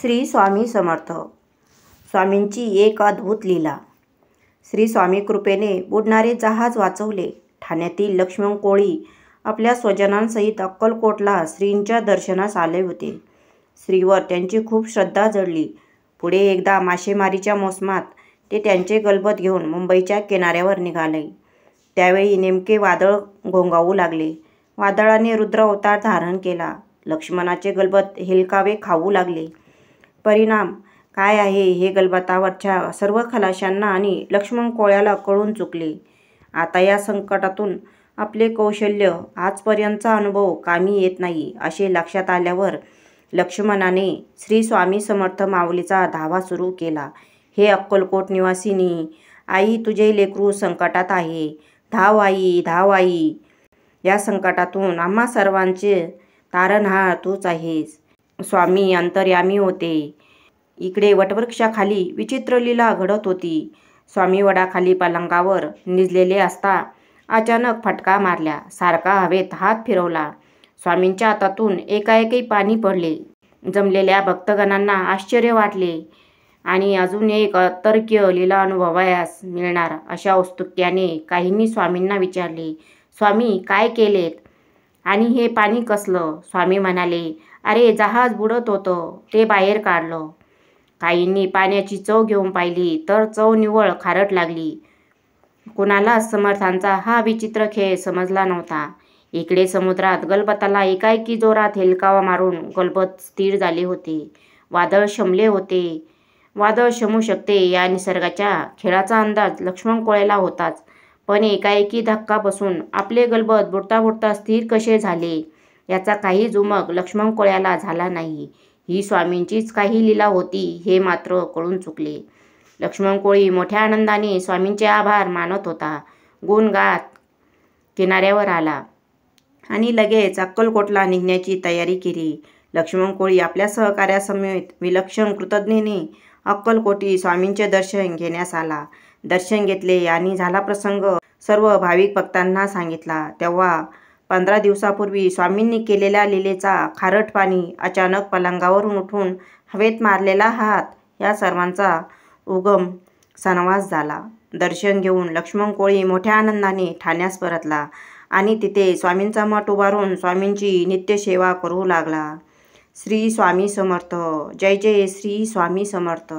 श्री स्वामी समर्थ. स्वामींची एक अद्भुत लीला. श्री स्वामी कृपेने बुडणारे जहाज वाचवले. ठाण्यातील लक्ष्मण कोळी आपल्या स्वजनांसहित अक्कलकोटला श्रींच्या दर्शनास आले होते. श्रीवर त्यांची खूप श्रद्धा जडली. पुढे एकदा मासेमारीच्या मोसमात ते त्यांचे गलबत घेऊन मुंबईच्या किनाऱ्यावर निघाले. त्यावेळी नेमके वादळ घोंघावू लागले. वादळाने रुद्र अवतार धारण केला. लक्ष्मणाचे गलबत हेलकावे खाऊ लागले. परिणाम काय आहे हे गलबतावरच्या सर्व खलाशांना आणि लक्ष्मण कोळ्याला कळून चुकले. आता या संकटातून आपले कौशल्य, आजपर्यंतचा अनुभव कामी येत नाही असे लक्षात आल्यावर लक्ष्मणाने श्री स्वामी समर्थ माऊलीचा धावा सुरू केला. हे अक्कलकोट निवासिनी, आई तुझे लेकरू संकटात आहे. धाव आई, धाव आई. या संकटातून आम्हा सर्वांचे तारणहार तूच आहेस. स्वामी अंतर्यामी होते. इकडे वटवृक्षाखाली विचित्र लीला घडत होती. स्वामी वडाखाली पलंगावर निजलेले असता अचानक फटका मारल्या सारखा हवेत हात फिरवला. स्वामींच्या हातातून एकाएकी पाणी पडले. जमलेल्या भक्तगणांना आश्चर्य वाटले आणि अजून एक अतर्क्य लीला अनुभवायास मिळणार अशा औत्सुक्याने काहींनी स्वामींना विचारले, स्वामी काय केलेत आणि हे पाणी कसलं? स्वामी म्हणाले, अरे जहाज बुडत होतं, ते बाहेर काढलं. काहींनी पाण्याची चव घेऊन पाहिली तर चव निव्वळ खारट लागली. कुणालाच समर्थांचा हा विचित्र खेळ समजला नव्हता. इकडे समुद्रात गलबताला एकाएकी जोरात हेलकावा मारून गलबत स्थिर झाले होते. वादळ शमले होते. वादळ शमू शकते या निसर्गाच्या खेळाचा अंदाज लक्ष्मण कोळ्याला होताच, पण एकाएकी धक्का बसून आपले गलबत बुडता बुडता स्थिर कसे झाले याचा काहीच उमग लक्ष्मण कोळ्याला झाला नाही. ही स्वामींचीच काही लीला होती हे मात्र कळून चुकले. लक्ष्मण कोळी मोठ्या आनंदाने स्वामींचे आभार मानत होता. गुण गात किनाऱ्यावर आला आणि लगेच अक्कलकोटला निघण्याची तयारी केली. लक्ष्मण कोळी आपल्या सहकार्यासमेत विलक्षण कृतज्ञतेने अक्कलकोटी स्वामींचे दर्शन घेण्यास आला. दर्शन घेतले आणि झाला प्रसंग सर्व भाविक भक्तांना सांगितला. तेव्हा 15 दिवसापूर्वी स्वामींनी केलेल्या लीलेचा खारट पाणी, अचानक पलंगावरून उठून हवेत मारलेला हात या सर्वांचा उगम सनवास झाला. दर्शन घेऊन लक्ष्मण कोळी मोठ्या आनंदाने ठाण्यास परतला आणि तिथे स्वामींचा मठ उभारून स्वामींची नित्यसेवा करू लागला. श्री स्वामी समर्थ. जय जय श्री स्वामी समर्थ.